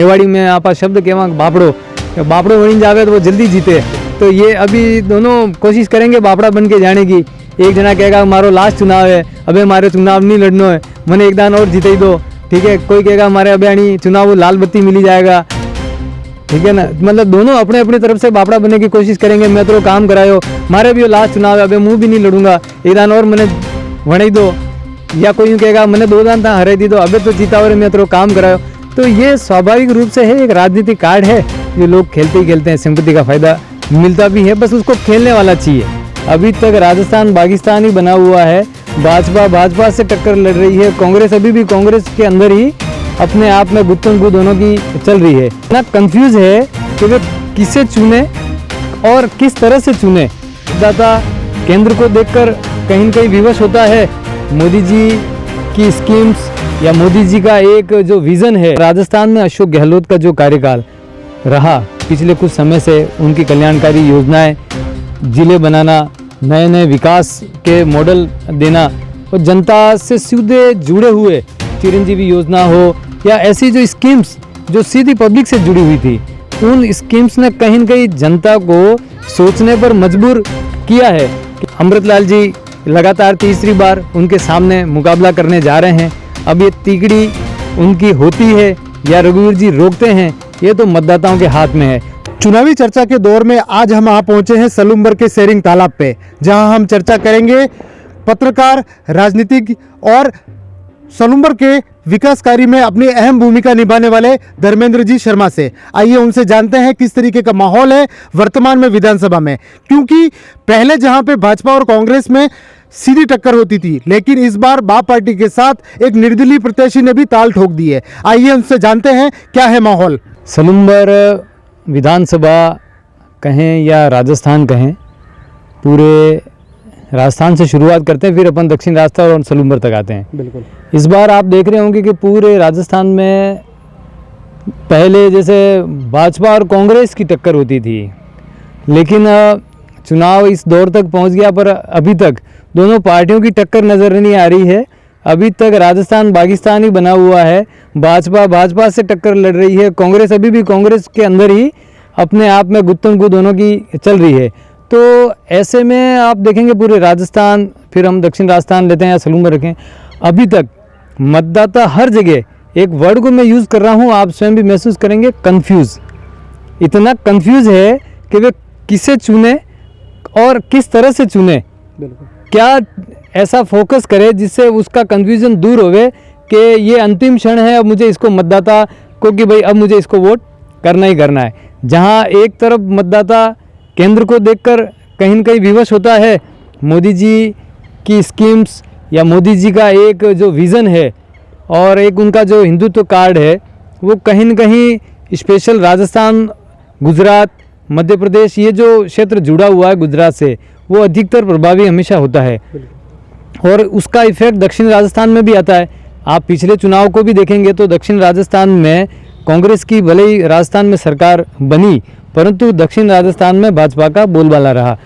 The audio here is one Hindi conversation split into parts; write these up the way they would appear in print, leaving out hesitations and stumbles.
रेवाड़ी में आप शब्द केवा बापड़ो बापड़ो बनी जावे तो वो जल्दी जीते। तो ये अभी दोनों कोशिश करेंगे बापड़ा बन के जाने की। एक जना कहेगा हमारो लास्ट चुनाव है, अबे हमारे चुनाव नहीं लड़नो है, मैंने एक दान और जीते ही दो, ठीक है। कोई कहेगा हमारे अबे आनी चुनाव लाल बत्ती मिली जाएगा, ठीक है ना। मतलब दोनों अपने अपनी तरफ से बापड़ा बनने की कोशिश करेंगे। मैं तो काम करायो, मारे भी लास्ट चुनाव है, अबे मुँह भी नहीं लड़ूंगा, एक दान और मैंने वणी दो। या कोई यूँ कहेगा मैंने 2 दान था हरे दी दो, अबे तो जीता और मैं तो काम करायो। तो ये स्वाभाविक रूप से है, एक राजनीतिक कार्ड है जो लोग खेलते ही खेलते हैं। सिंपैथी का फायदा मिलता भी है, बस उसको खेलने वाला चाहिए। अभी तक राजस्थान पाकिस्तान ही बना हुआ है। भाजपा से टक्कर लड़ रही है, कांग्रेस अभी भी कांग्रेस के अंदर ही अपने आप में गुत्थम दोनों की चल रही है। इतना कंफ्यूज है कि वे किसे चुने और किस तरह से चुने। दाता केंद्र को देखकर कहीं न कहीं विवश होता है। मोदी जी की स्कीम्स या मोदी जी का एक जो विज़न है, राजस्थान में अशोक गहलोत का जो कार्यकाल रहा पिछले कुछ समय से, उनकी कल्याणकारी योजनाएं, जिले बनाना, नए नए विकास के मॉडल देना और जनता से सीधे जुड़े हुए चिरंजीवी योजना हो या ऐसी जो स्कीम्स जो सीधी पब्लिक से जुड़ी हुई थी, उन स्कीम्स ने कहीं न कहीं जनता को सोचने पर मजबूर किया है। अमृतलाल जी लगातार तीसरी बार उनके सामने मुकाबला करने जा रहे हैं। अब ये तीकड़ी उनकी होती है या रघुवीर जी रोकते हैं, ये तो मतदाताओं के हाथ में है। चुनावी चर्चा के दौर में आज हम यहाँ पहुंचे हैं सलूम्बर के सेरिंग तालाब पे, जहां हम चर्चा करेंगे पत्रकार, राजनीतिक और सलूम्बर के विकास कार्य में अपनी अहम भूमिका निभाने वाले धर्मेंद्र जी शर्मा से। आइए उनसे जानते हैं किस तरीके का माहौल है वर्तमान में विधानसभा में, क्योंकि पहले जहां पे भाजपा और कांग्रेस में सीधी टक्कर होती थी, लेकिन इस बार बाप पार्टी के साथ एक निर्दलीय प्रत्याशी ने भी ताल ठोक दी है। आइए उनसे जानते हैं क्या है माहौल। सलूम्बर विधानसभा कहें या राजस्थान कहें, पूरे राजस्थान से शुरुआत करते हैं, फिर अपन दक्षिण राजस्थान और सलूम्बर तक आते हैं। बिल्कुल। इस बार आप देख रहे होंगे कि पूरे राजस्थान में पहले जैसे भाजपा और कांग्रेस की टक्कर होती थी, लेकिन चुनाव इस दौर तक पहुंच गया, पर अभी तक दोनों पार्टियों की टक्कर नज़र नहीं आ रही है। अभी तक राजस्थान पाकिस्तान ही बना हुआ है। भाजपा से टक्कर लड़ रही है, कांग्रेस अभी भी कांग्रेस के अंदर ही अपने आप में गुत्थम दोनों की चल रही है। तो ऐसे में आप देखेंगे पूरे राजस्थान, फिर हम दक्षिण राजस्थान लेते हैं या सलूम्बर रखें, अभी तक मतदाता हर जगह, एक वर्ड को मैं यूज़ कर रहा हूँ, आप स्वयं भी महसूस करेंगे, कंफ्यूज। इतना कंफ्यूज है कि वे किसे चुने और किस तरह से चुने, क्या ऐसा फोकस करे जिससे उसका कंफ्यूजन दूर होवे कि ये अंतिम क्षण है, अब मुझे इसको मतदाता को कि भाई अब मुझे इसको वोट करना ही करना है। जहाँ एक तरफ मतदाता केंद्र को देखकर कहीं न कहीं विवश होता है, मोदी जी की स्कीम्स या मोदी जी का एक जो विज़न है और एक उनका जो हिंदुत्व कार्ड है, वो कहीं न कहीं स्पेशल राजस्थान, गुजरात, मध्य प्रदेश, ये जो क्षेत्र जुड़ा हुआ है गुजरात से, वो अधिकतर प्रभावी हमेशा होता है और उसका इफेक्ट दक्षिण राजस्थान में भी आता है। आप पिछले चुनाव को भी देखेंगे तो दक्षिण राजस्थान में कांग्रेस की भले ही राजस्थान में सरकार बनी, परंतु दक्षिण राजस्थान में भाजपा का बोलबाला रहा।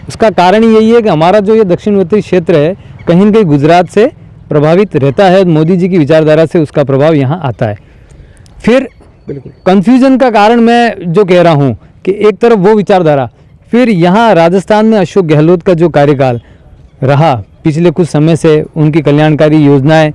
उसका कारण यही है कि हमारा जो ये दक्षिणवर्ती क्षेत्र है कहीं न कहीं गुजरात से प्रभावित रहता है, मोदी जी की विचारधारा से उसका प्रभाव यहाँ आता है। फिर कन्फ्यूजन का कारण मैं जो कह रहा हूँ कि एक तरफ वो विचारधारा, फिर यहाँ राजस्थान में अशोक गहलोत का जो कार्यकाल रहा पिछले कुछ समय से, उनकी कल्याणकारी योजनाएं,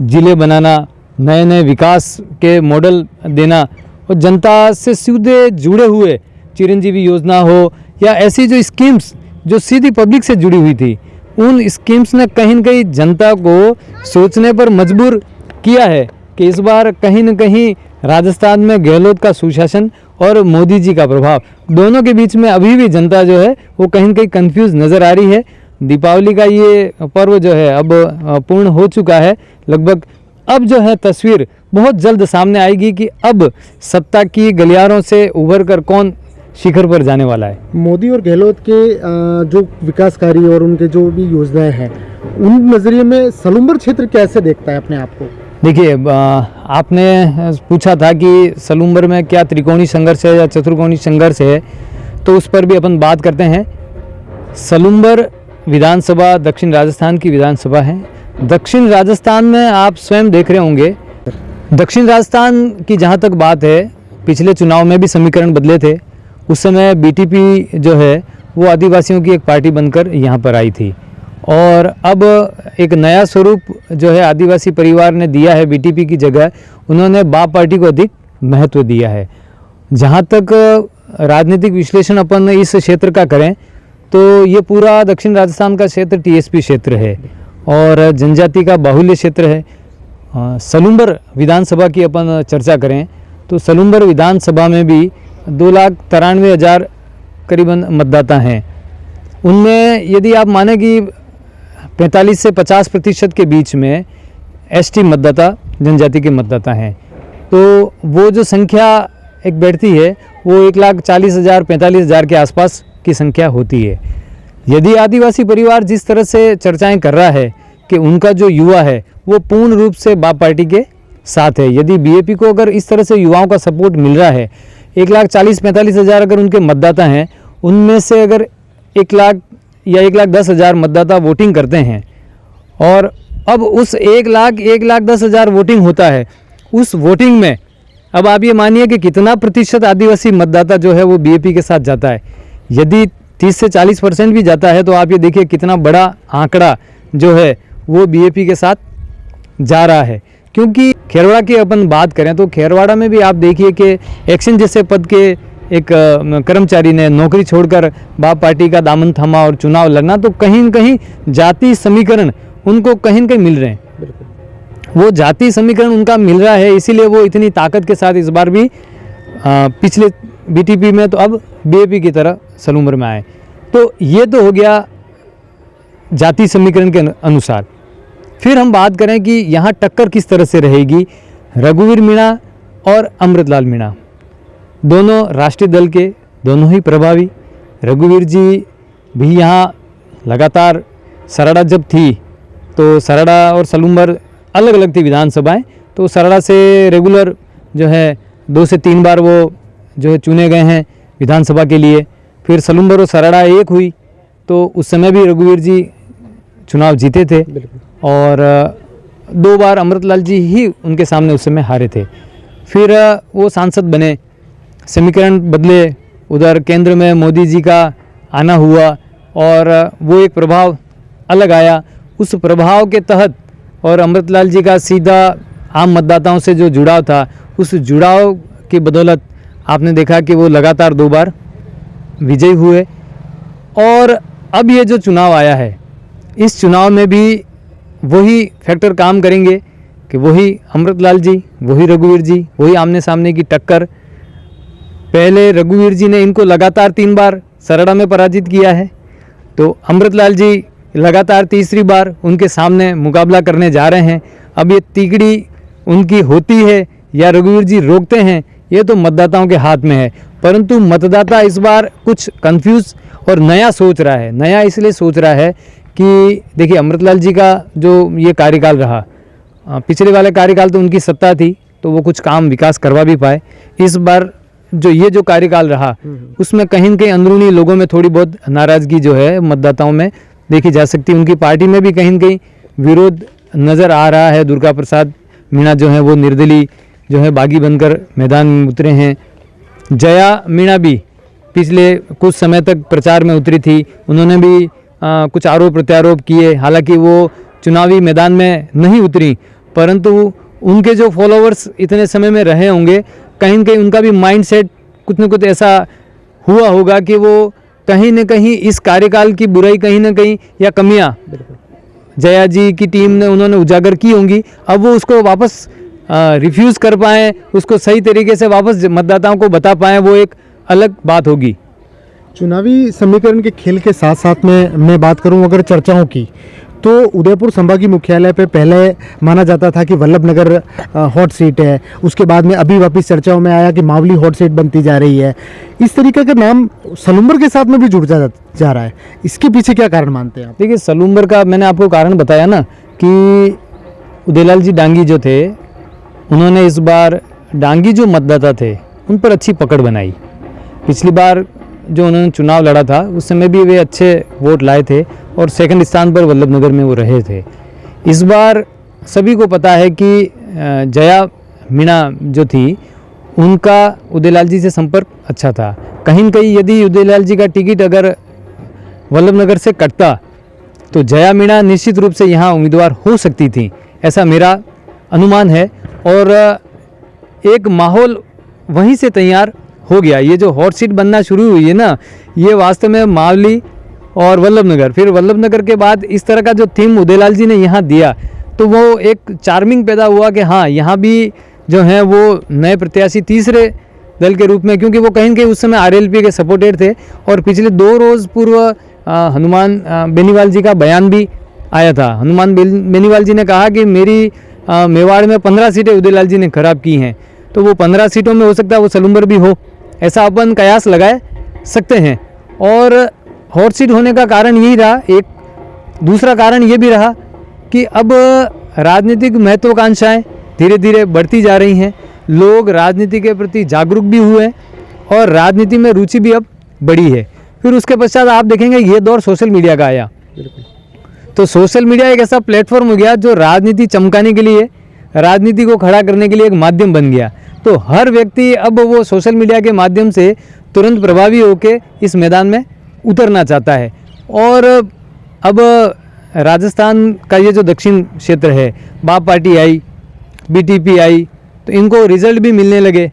जिले बनाना, नए नए विकास के मॉडल देना और जनता से सीधे जुड़े हुए चिरंजीवी योजना हो या ऐसी जो स्कीम्स जो सीधी पब्लिक से जुड़ी हुई थी, उन स्कीम्स ने कहीं न कहीं जनता को सोचने पर मजबूर किया है कि इस बार कहीं न कहीं राजस्थान में गहलोत का सुशासन और मोदी जी का प्रभाव, दोनों के बीच में अभी भी जनता जो है वो कहीं न कहीं कंफ्यूज नज़र आ रही है। दीपावली का ये पर्व जो है अब पूर्ण हो चुका है लगभग। अब जो है तस्वीर बहुत जल्द सामने आएगी कि अब सत्ता की गलियारों से उभर कर कौन शिखर पर जाने वाला है। मोदी और गहलोत के जो विकास कार्य और उनके जो भी योजनाएं हैं, उन नज़रिए में सलूम्बर क्षेत्र कैसे देखता है अपने आप को? देखिए, आपने पूछा था कि सलूम्बर में क्या त्रिकोणीय संघर्ष है या चतुर्कोणीय संघर्ष है, तो उस पर भी अपन बात करते हैं। सलूम्बर विधानसभा दक्षिण राजस्थान की विधानसभा है। दक्षिण राजस्थान में आप स्वयं देख रहे होंगे दक्षिण राजस्थान की जहाँ तक बात है, पिछले चुनाव में भी समीकरण बदले थे। उस समय बीटीपी जो है वो आदिवासियों की एक पार्टी बनकर यहाँ पर आई थी, और अब एक नया स्वरूप जो है आदिवासी परिवार ने दिया है बीटीपी की जगह, उन्होंने बाप पार्टी को अधिक महत्व दिया है। जहाँ तक राजनीतिक विश्लेषण अपन इस क्षेत्र का करें तो ये पूरा दक्षिण राजस्थान का क्षेत्र टीएसपी क्षेत्र है और जनजाति का बाहुल्य क्षेत्र है। सलूम्बर विधानसभा की अपन चर्चा करें तो सलूम्बर विधानसभा में भी 2,93,000 करीबन मतदाता हैं। उनमें यदि आप माने कि 45 से 50% के बीच में एसटी मतदाता, जनजाति के मतदाता हैं, तो वो जो संख्या एक बैठती है वो 1,40,000 45,000 के आसपास की संख्या होती है। यदि आदिवासी परिवार जिस तरह से चर्चाएं कर रहा है कि उनका जो युवा है वो पूर्ण रूप से बाप पार्टी के साथ है, यदि बीएपी को अगर इस तरह से युवाओं का सपोर्ट मिल रहा है, 1,40,000-45,000 अगर उनके मतदाता हैं, उनमें से अगर 1 लाख या 1,10,000 मतदाता वोटिंग करते हैं, और अब उस 1,10,000 वोटिंग होता है, उस वोटिंग में अब आप ये मानिए कि कितना प्रतिशत आदिवासी मतदाता जो है वो बीएपी के साथ जाता है। यदि 30 से 40% भी जाता है तो आप ये देखिए कितना बड़ा आंकड़ा जो है वो बीएपी के साथ जा रहा है। क्योंकि खेरवाड़ा की अपन बात करें तो खेरवाड़ा में भी आप देखिए कि एक्शन जैसे पद के एक कर्मचारी ने नौकरी छोड़कर बाप पार्टी का दामन थामा और चुनाव लड़ना, तो कहीं न कहीं जाति समीकरण उनको कहीं न कहीं मिल रहे हैं। वो जाति समीकरण उनका मिल रहा है, इसीलिए वो इतनी ताकत के साथ इस बार भी पिछले बीटीपी में तो अब बीएपी की तरह सलूम्बर में आए। तो ये तो हो गया जाति समीकरण के अनुसार। फिर हम बात करें कि यहाँ टक्कर किस तरह से रहेगी। रघुवीर मीणा और अमृतलाल मीणा दोनों राष्ट्रीय दल के, दोनों ही प्रभावी। रघुवीर जी भी यहाँ लगातार, सरड़ा जब थी तो सरड़ा और सलूम्बर अलग अलग थी विधानसभाएं, तो सरड़ा से रेगुलर जो है 2 से 3 बार वो जो है चुने गए हैं विधानसभा के लिए। फिर सलूम्बर और सरड़ा एक हुई तो उस समय भी रघुवीर जी चुनाव जीते थे, और 2 बार अमृतलाल जी ही उनके सामने उस समय हारे थे। फिर वो सांसद बने, समीकरण बदले, उधर केंद्र में मोदी जी का आना हुआ और वो एक प्रभाव अलग आया। उस प्रभाव के तहत और अमृतलाल जी का सीधा आम मतदाताओं से जो जुड़ाव था, उस जुड़ाव की बदौलत आपने देखा कि वो लगातार 2 बार विजयी हुए। और अब ये जो चुनाव आया है, इस चुनाव में भी वही फैक्टर काम करेंगे कि वही अमृतलाल जी, वही रघुवीर जी, वही आमने सामने की टक्कर। पहले रघुवीर जी ने इनको लगातार 3 बार सरड़ा में पराजित किया है, तो अमृतलाल जी लगातार तीसरी बार उनके सामने मुकाबला करने जा रहे हैं। अब ये तिकड़ी उनकी होती है या रघुवीर जी रोकते हैं, ये तो मतदाताओं के हाथ में है। परंतु मतदाता इस बार कुछ कंफ्यूज और नया सोच रहा है। नया इसलिए सोच रहा है कि देखिए अमृतलाल जी का जो ये कार्यकाल रहा, पिछले वाले कार्यकाल तो उनकी सत्ता थी तो वो कुछ काम विकास करवा भी पाए। इस बार जो ये जो कार्यकाल रहा उसमें कहीं न कहीं अंदरूनी लोगों में थोड़ी बहुत नाराज़गी जो है मतदाताओं में देखी जा सकती है। उनकी पार्टी में भी कहीं न कहीं विरोध नज़र आ रहा है। दुर्गा प्रसाद मीणा जो है वो निर्दलीय जो है बागी बनकर मैदान में उतरे हैं। जया मीणा भी पिछले कुछ समय तक प्रचार में उतरी थी, उन्होंने भी कुछ आरोप प्रत्यारोप किए। हालांकि वो चुनावी मैदान में नहीं उतरी, परंतु उनके जो फॉलोअर्स इतने समय में रहे होंगे, कहीं न कहीं उनका भी माइंडसेट कुछ न कुछ ऐसा हुआ होगा कि वो कहीं न कहीं इस कार्यकाल की बुराई कहीं न कहीं या कमियां जया जी की टीम ने उन्होंने उजागर की होंगी। अब वो उसको वापस रिफ्यूज़ कर पाएँ, उसको सही तरीके से वापस मतदाताओं को बता पाएँ, वो एक अलग बात होगी। चुनावी समीकरण के खेल के साथ साथ में मैं बात करूं अगर चर्चाओं की, तो उदयपुर संभागीय मुख्यालय पे पहले माना जाता था कि वल्लभ नगर हॉट सीट है, उसके बाद में अभी वापस चर्चाओं में आया कि मावली हॉट सीट बनती जा रही है। इस तरीके का नाम सलूम्बर के साथ में भी जुड़ जा रहा है, इसके पीछे क्या कारण मानते हैं आप? देखिए सलूम्बर का मैंने आपको कारण बताया ना कि उदयलाल जी डांगी जो थे, उन्होंने इस बार डांगी जो मतदाता थे उन पर अच्छी पकड़ बनाई। पिछली बार जो उन्होंने चुनाव लड़ा था उस समय भी वे अच्छे वोट लाए थे और सेकंड स्थान पर वल्लभ नगर में वो रहे थे। इस बार सभी को पता है कि जया मीणा जो थी उनका उदयलाल जी से संपर्क अच्छा था। कहीं न कहीं यदि उदयलाल जी का टिकट अगर वल्लभनगर से कटता तो जया मीणा निश्चित रूप से यहाँ उम्मीदवार हो सकती थी, ऐसा मेरा अनुमान है। और एक माहौल वहीं से तैयार हो गया। ये जो हॉट सीट बनना शुरू हुई है ना, ये वास्तव में मावली और वल्लभनगर, फिर वल्लभनगर के बाद इस तरह का जो थीम उदयलाल जी ने यहाँ दिया तो वो एक चार्मिंग पैदा हुआ कि हाँ यहाँ भी जो हैं वो नए प्रत्याशी तीसरे दल के रूप में, क्योंकि वो कहीं न कहीं उस समय आरएलपी के सपोर्टेड थे। और पिछले 2 रोज़ पूर्व हनुमान बेनीवाल जी का बयान भी आया था। हनुमान बेनीवाल जी ने कहा कि मेरी मेवाड़ में 15 सीटें उदयलाल जी ने खराब की हैं, तो वो 15 सीटों में हो सकता है वो सलूम्बर भी हो, ऐसा अपन कयास लगाए सकते हैं। और हॉट सीट होने का कारण यही रहा। एक दूसरा कारण ये भी रहा कि अब राजनीतिक महत्वाकांक्षाएं धीरे धीरे बढ़ती जा रही हैं, लोग राजनीति के प्रति जागरूक भी हुए और राजनीति में रुचि भी अब बढ़ी है। फिर उसके पश्चात आप देखेंगे ये दौर सोशल मीडिया का आया। तो सोशल मीडिया एक ऐसा प्लेटफॉर्म हो गया जो राजनीति चमकाने के लिए, राजनीति को खड़ा करने के लिए एक माध्यम बन गया। तो हर व्यक्ति अब वो सोशल मीडिया के माध्यम से तुरंत प्रभावी होकर इस मैदान में उतरना चाहता है। और अब राजस्थान का ये जो दक्षिण क्षेत्र है, बाप पार्टी आई, बीटीपी आई, तो इनको रिजल्ट भी मिलने लगे।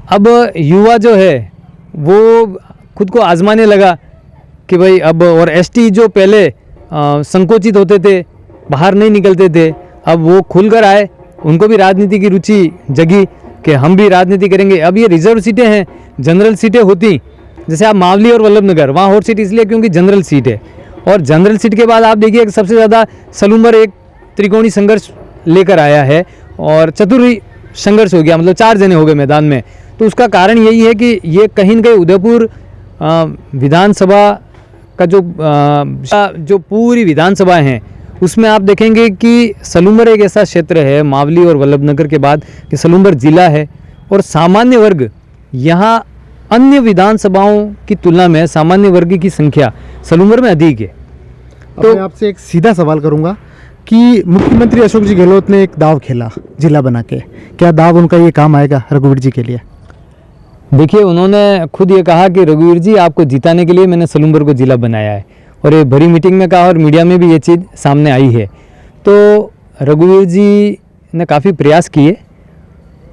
अब युवा जो है वो खुद को आजमाने लगा कि भाई अब, और एसटी जो पहले संकोचित होते थे, बाहर नहीं निकलते थे, अब वो खुलकर आए, उनको भी राजनीति की रुचि जगी कि हम भी राजनीति करेंगे। अब ये रिजर्व सीटें हैं, जनरल सीटें होती, जैसे आप मावली और वल्लभनगर, वहाँ हॉट सीट इसलिए क्योंकि जनरल सीट है। और जनरल सीट के बाद आप देखिए सबसे ज़्यादा सलूम्बर एक त्रिकोणी संघर्ष लेकर आया है और चतुर्वी संघर्ष हो गया, मतलब 4 जने हो गए मैदान में। तो उसका कारण यही है कि ये कहीं न कहीं उदयपुर विधानसभा का जो पूरी विधानसभा हैं उसमें आप देखेंगे कि सलूम्बर एक ऐसा क्षेत्र है मावली और वल्लभनगर के बाद कि सलूम्बर जिला है और सामान्य वर्ग यहाँ अन्य विधानसभाओं की तुलना में सामान्य वर्ग की संख्या सलूम्बर में अधिक है। तो मैं आपसे एक सीधा सवाल करूंगा कि मुख्यमंत्री अशोक जी गहलोत ने एक दाव खेला जिला बना के, क्या दाव उनका ये काम आएगा रघुवीर जी के लिए? देखिए, उन्होंने खुद ये कहा कि रघुवीर जी आपको जिताने के लिए मैंने सलूम्बर को जिला बनाया है, और ये भरी मीटिंग में कहा और मीडिया में भी ये चीज़ सामने आई है। तो रघुवीर जी ने काफ़ी प्रयास किए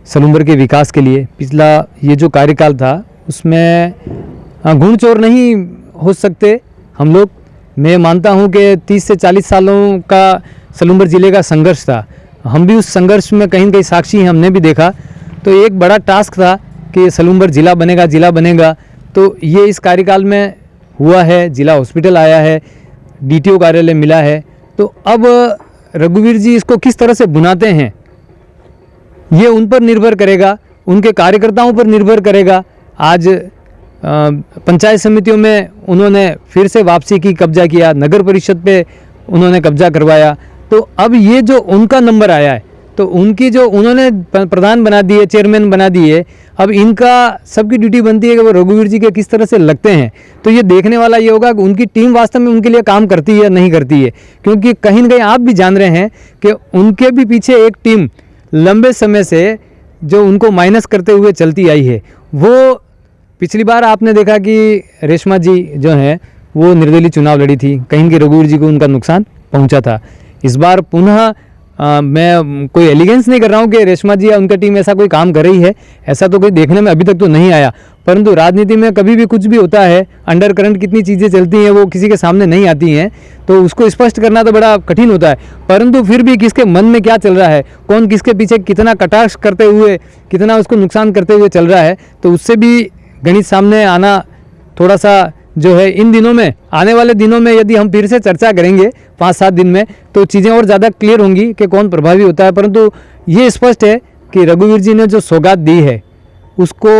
सलूम्बर के विकास के लिए। पिछला ये जो कार्यकाल था उसमें गुण चोर नहीं हो सकते हम लोग। मैं मानता हूँ कि 30 से 40 सालों का सलूम्बर ज़िले का संघर्ष था, हम भी उस संघर्ष में कहीं न कहीं साक्षी हैं, हमने भी देखा। तो एक बड़ा टास्क था कि सलूम्बर जिला बनेगा। तो ये इस कार्यकाल में हुआ है, जिला हॉस्पिटल आया है, डीटीओ कार्यालय मिला है। तो अब रघुवीर जी इसको किस तरह से बुनाते हैं ये उन पर निर्भर करेगा, उनके कार्यकर्ताओं पर निर्भर करेगा। आज पंचायत समितियों में उन्होंने फिर से वापसी की, कब्जा किया, नगर परिषद पे उन्होंने कब्जा करवाया। तो अब ये जो उनका नंबर आया है, तो उनकी जो उन्होंने प्रधान बना दिए, चेयरमैन बना दिए, अब इनका सबकी ड्यूटी बनती है कि वो रघुवीर जी के किस तरह से लगते हैं। तो ये देखने वाला ये होगा कि उनकी टीम वास्तव में उनके लिए काम करती है या नहीं करती है, क्योंकि कहीं न कहीं आप भी जान रहे हैं कि उनके भी पीछे एक टीम लंबे समय से जो उनको माइनस करते हुए चलती आई है। वो पिछली बार आपने देखा कि रेशमा जी जो हैं वो निर्दलीय चुनाव लड़ी थी, कहीं कि रघुवीर जी को उनका नुकसान पहुंचा था। इस बार पुनः मैं कोई एलिगेंस नहीं कर रहा हूँ कि रेशमा जी या उनका टीम ऐसा कोई काम कर रही है, ऐसा तो कोई देखने में अभी तक तो नहीं आया। परंतु राजनीति में कभी भी कुछ भी होता है, अंडर करंट कितनी चीज़ें चलती हैं वो किसी के सामने नहीं आती हैं, तो उसको स्पष्ट करना तो बड़ा कठिन होता है। परंतु फिर भी किसके मन में क्या चल रहा है, कौन किसके पीछे कितना कटाक्ष करते हुए, कितना उसको नुकसान करते हुए चल रहा है, तो उससे भी गणित सामने आना थोड़ा सा जो है इन दिनों में, आने वाले दिनों में यदि हम फिर से चर्चा करेंगे 5-7 दिन में, तो चीज़ें और ज़्यादा क्लियर होंगी कि कौन प्रभावी होता है। परंतु ये स्पष्ट है कि रघुवीर जी ने जो सौगात दी है उसको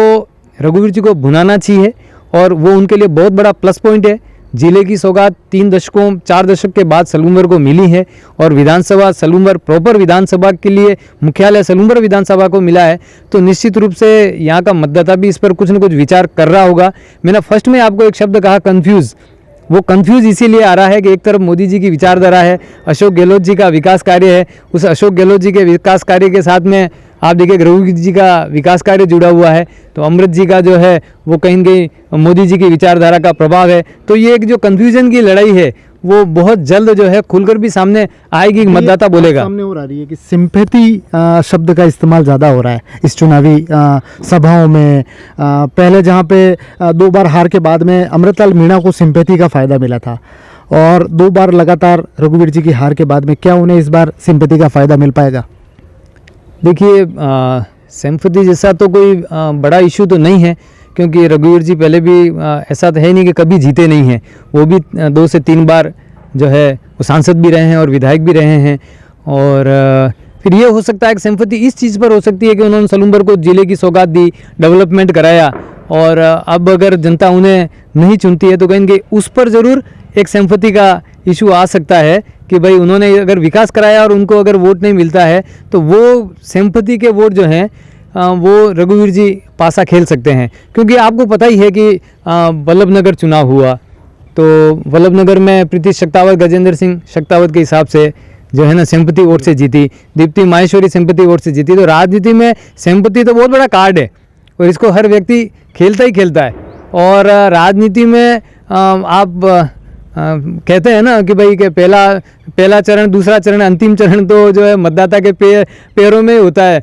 रघुवीर जी को भुनाना चाहिए, और वो उनके लिए बहुत बड़ा प्लस पॉइंट है। जिले की सौगात 4 दशक के बाद सलूम्बर को मिली है, और विधानसभा सलूम्बर प्रॉपर विधानसभा के लिए मुख्यालय सलूम्बर विधानसभा को मिला है। तो निश्चित रूप से यहाँ का मतदाता भी इस पर कुछ न कुछ विचार कर रहा होगा। मैंने फर्स्ट में आपको एक शब्द कहा कन्फ्यूज़, वो कन्फ्यूज़ इसीलिए आ रहा है कि एक तरफ मोदी जी की विचारधारा है, अशोक गहलोत जी का विकास कार्य है, उस अशोक गहलोत जी के विकास कार्य के साथ में आप देखिए रघुवीर जी का विकास कार्य जुड़ा हुआ है, तो अमृत जी का जो है वो कहीं न कहीं मोदी जी की विचारधारा का प्रभाव है। तो ये एक जो कन्फ्यूजन की लड़ाई है वो बहुत जल्द जो है खुलकर भी सामने आएगी, मतदाता बोलेगा। सामने हो रही है कि सिंपैथी शब्द का इस्तेमाल ज़्यादा हो रहा है इस चुनावी सभाओं में। पहले जहाँ पे 2 बार हार के बाद में अमृतलाल मीणा को सिंपैथी का फ़ायदा मिला था, और 2 बार लगातार रघुवीर जी की हार के बाद में क्या उन्हें इस बार सिंपैथी का फ़ायदा मिल पाएगा? देखिए सिंपैथी जैसा तो कोई बड़ा इशू तो नहीं है, क्योंकि रघुवीर जी पहले भी ऐसा तो है नहीं कि कभी जीते नहीं हैं। वो भी 2 से 3 बार जो है वो सांसद भी रहे हैं और विधायक भी रहे हैं। और फिर ये हो सकता है कि सिंपैथी इस चीज़ पर हो सकती है कि उन्होंने सलूम्बर को जिले की सौगात दी, डेवलपमेंट कराया, और अब अगर जनता उन्हें नहीं चुनती है तो कहेंगे उस पर ज़रूर एक सिंपैथी का इशू आ सकता है कि भाई उन्होंने अगर विकास कराया और उनको अगर वोट नहीं मिलता है तो वो सिंपैथी के वोट जो हैं वो रघुवीर जी पासा खेल सकते हैं। क्योंकि आपको पता ही है कि वल्लभनगर चुनाव हुआ, तो वल्लभनगर में प्रीति शक्तावत गजेंद्र सिंह शक्तावत के हिसाब से जो है ना सिंपैथी वोट से जीती, दीप्ति माहेश्वरी सिंपैथी वोट से जीती। तो राजनीति में सिंपैथी तो बहुत बड़ा कार्ड है और इसको हर व्यक्ति खेलता ही खेलता है। और राजनीति में आप कहते हैं ना कि भाई के पहला चरण, दूसरा चरण, अंतिम चरण तो जो है मतदाता के पैरों में होता है।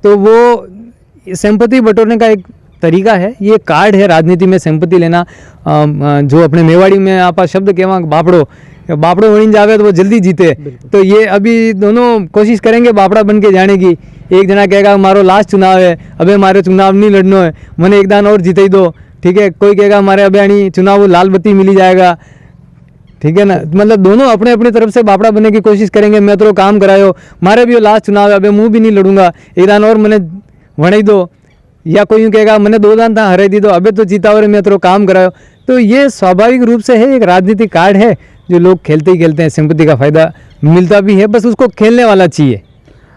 तो वो सिंपैथी बटोरने का एक तरीका है, ये कार्ड है राजनीति में सिंपैथी लेना। जो अपने मेवाड़ी में आप शब्द कहवा बापड़ो वहीं जावे तो वो जल्दी जीते। तो ये अभी दोनों कोशिश करेंगे बापड़ा बन के जाने की। एक जना कहेगा हमारो लास्ट चुनाव है, अबे हमारे चुनाव नहीं लड़ना है, मैंने एक दान और जीते ही दो, ठीक है। कोई कहेगा हमारे अभी चुनाव लाल बत्ती मिली जाएगा, ठीक है ना। मतलब दोनों अपने अपनी तरफ से बापड़ा बनने की कोशिश करेंगे। मैं तो काम करायो, मारे भी लास्ट चुनाव है, अबे मुँह भी नहीं लड़ूंगा, एक दान और मैंने वणी दो। या कोई यूँ कहेगा मैंने 2 दान था हरे दी दो, अबे तो जीता और मैं तो काम करायो। तो ये स्वाभाविक रूप से है, एक राजनीतिक कार्ड है जो लोग खेलते ही खेलते हैं। सिंपैथी का फ़ायदा मिलता भी है, बस उसको खेलने वाला चाहिए।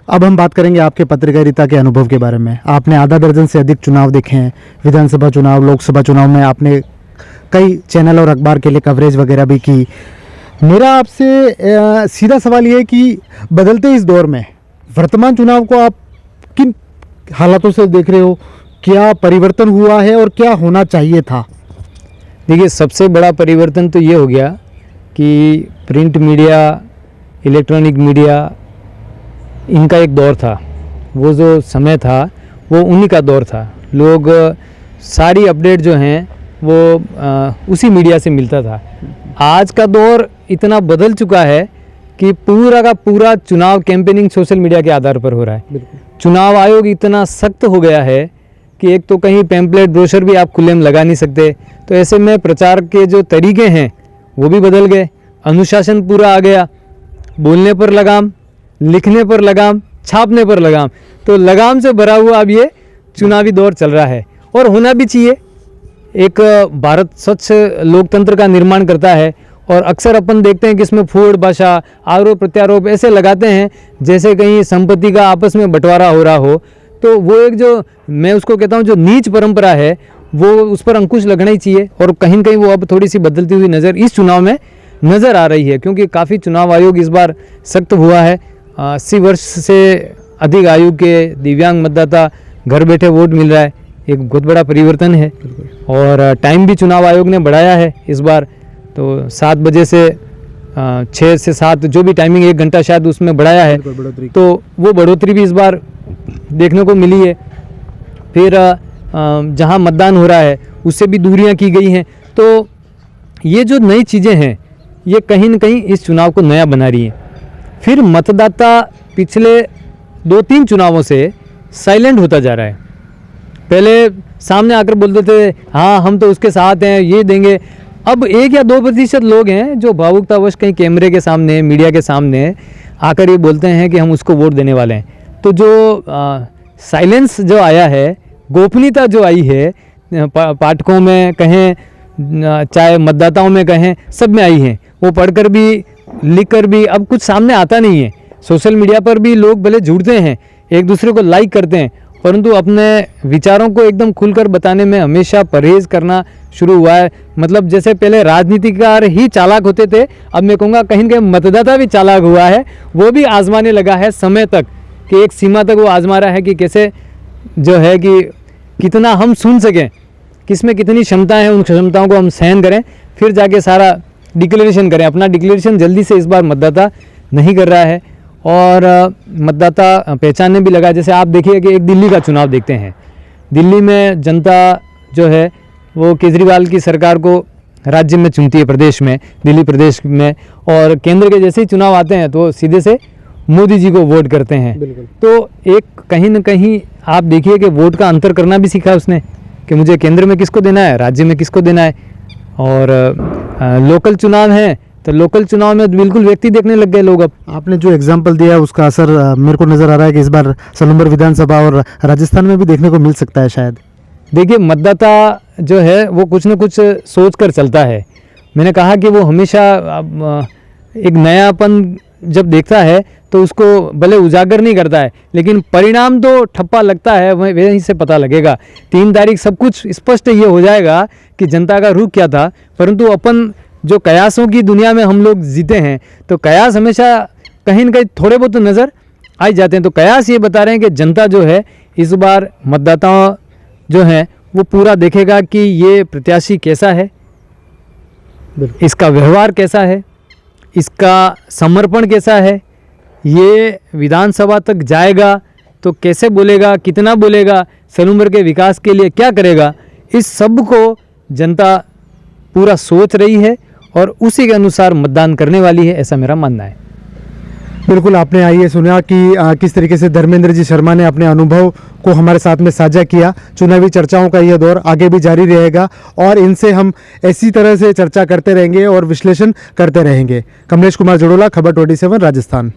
अब हम बात करेंगे आपके पत्रकारिता के अनुभव के बारे में। आपने आधा दर्जन से अधिक चुनाव देखे हैं, विधानसभा चुनाव, लोकसभा चुनाव में आपने कई चैनल और अखबार के लिए कवरेज वगैरह भी की। मेरा आपसे सीधा सवाल ये है कि बदलते इस दौर में वर्तमान चुनाव को आप किन हालातों से देख रहे हो? क्या परिवर्तन हुआ है और क्या होना चाहिए था? देखिए सबसे बड़ा परिवर्तन तो ये हो गया कि प्रिंट मीडिया, इलेक्ट्रॉनिक मीडिया, इनका एक दौर था। वो जो समय था वो उन्हीं का दौर था। लोग सारी अपडेट जो हैं वो उसी मीडिया से मिलता था। आज का दौर इतना बदल चुका है कि पूरा का पूरा चुनाव कैंपेनिंग सोशल मीडिया के आधार पर हो रहा है। चुनाव आयोग इतना सख्त हो गया है कि एक तो कहीं पैम्पलेट ब्रोशर भी आप खुले में लगा नहीं सकते। तो ऐसे में प्रचार के जो तरीके हैं वो भी बदल गए, अनुशासन पूरा आ गया। बोलने पर लगाम, लिखने पर लगाम, छापने पर लगाम, तो लगाम से भरा हुआ अब ये चुनावी दौर चल रहा है और होना भी चाहिए। एक भारत स्वच्छ लोकतंत्र का निर्माण करता है और अक्सर अपन देखते हैं कि इसमें फूट भाषा, आरोप प्रत्यारोप ऐसे लगाते हैं जैसे कहीं संपत्ति का आपस में बंटवारा हो रहा हो। तो वो एक जो मैं उसको कहता हूँ जो नीच परंपरा है वो उस पर अंकुश लगना ही चाहिए। और कहीं न कहीं वो अब थोड़ी सी बदलती हुई नज़र इस चुनाव में नज़र आ रही है, क्योंकि काफ़ी चुनाव आयोग इस बार सख्त हुआ है। 80 वर्ष से अधिक आयु के दिव्यांग मतदाता घर बैठे वोट मिल रहा है, एक बहुत बड़ा परिवर्तन है। और टाइम भी चुनाव आयोग ने बढ़ाया है इस बार, तो 7 बजे से 6 से 7 जो भी टाइमिंग 1 घंटा शायद उसमें बढ़ाया है। तो वो बढ़ोतरी भी इस बार देखने को मिली है। फिर जहां मतदान हो रहा है उससे भी दूरियां की गई हैं। तो ये जो नई चीज़ें हैं ये कहीं न कहीं इस चुनाव को नया बना रही हैं। फिर मतदाता पिछले 2-3 चुनावों से साइलेंट होता जा रहा है। पहले सामने आकर बोलते थे हाँ हम तो उसके साथ हैं, ये देंगे। अब 1 या 2% लोग हैं जो भावुकतावश कहीं कैमरे के सामने, मीडिया के सामने आकर ये बोलते हैं कि हम उसको वोट देने वाले हैं। तो जो साइलेंस जो आया है, गोपनीयता जो आई है पाठकों में कहें चाहे मतदाताओं में कहें, सब में आई है। वो पढ़कर भी, लिखकर भी अब कुछ सामने आता नहीं है। सोशल मीडिया पर भी लोग भले जुड़ते हैं, एक दूसरे को लाइक करते हैं, परंतु अपने विचारों को एकदम खुलकर बताने में हमेशा परहेज करना शुरू हुआ है। मतलब जैसे पहले राजनीतिकार ही चालाक होते थे, अब मैं कहूँगा कहीं न कहीं मतदाता भी चालाक हुआ है। वो भी आजमाने लगा है समय तक कि एक सीमा तक वो आजमा रहा है कि कैसे जो है कि कितना हम सुन सकें, किसमें कितनी क्षमताएं हैं, उन क्षमताओं को हम सहन करें, फिर जाके सारा डिक्लेरेशन करें। अपना डिक्लेरेशन जल्दी से इस बार मतदाता नहीं कर रहा है और मतदाता पहचानने भी लगा। जैसे आप देखिए कि एक दिल्ली का चुनाव देखते हैं, दिल्ली में जनता जो है वो केजरीवाल की सरकार को राज्य में चुनती है, प्रदेश में, दिल्ली प्रदेश में, और केंद्र के जैसे ही चुनाव आते हैं तो सीधे से मोदी जी को वोट करते हैं। बिल्कुल। तो एक कहीं ना कहीं आप देखिए कि वोट का अंतर करना भी सीखा उसने कि मुझे केंद्र में किसको देना है, राज्य में किसको देना है। और लोकल चुनाव हैं तो लोकल चुनाव में बिल्कुल व्यक्ति देखने लग गए लोग अब। आपने जो एग्जाम्पल दिया है उसका असर मेरे को नज़र आ रहा है कि इस बार सलूम्बर विधानसभा और राजस्थान में भी देखने को मिल सकता है शायद। देखिए, मतदाता जो है वो कुछ न कुछ सोच कर चलता है। मैंने कहा कि वो हमेशा एक नयापन जब देखता है तो उसको भले उजागर नहीं करता है, लेकिन परिणाम तो ठप्पा लगता है, वहीं से पता लगेगा। 3 तारीख सब कुछ स्पष्ट ये हो जाएगा कि जनता का रुख क्या था। परंतु अपन जो कयासों की दुनिया में हम लोग जीते हैं, तो कयास हमेशा कहीं न कहीं थोड़े बहुत नज़र आ ही जाते हैं। तो कयास ये बता रहे हैं कि जनता जो है इस बार मतदाता जो हैं वो पूरा देखेगा कि ये प्रत्याशी कैसा है, इसका व्यवहार कैसा है, इसका समर्पण कैसा है, ये विधानसभा तक जाएगा तो कैसे बोलेगा, कितना बोलेगा, सलूम्बर के विकास के लिए क्या करेगा। इस सब को जनता पूरा सोच रही है और उसी के अनुसार मतदान करने वाली है, ऐसा मेरा मानना है। बिल्कुल, आपने आइए सुना कि किस तरीके से धर्मेंद्र जी शर्मा ने अपने अनुभव को हमारे साथ में साझा किया। चुनावी चर्चाओं का यह दौर आगे भी जारी रहेगा और इनसे हम ऐसी तरह से चर्चा करते रहेंगे और विश्लेषण करते रहेंगे। कमलेश कुमार जड़ोला, खबर 27 राजस्थान।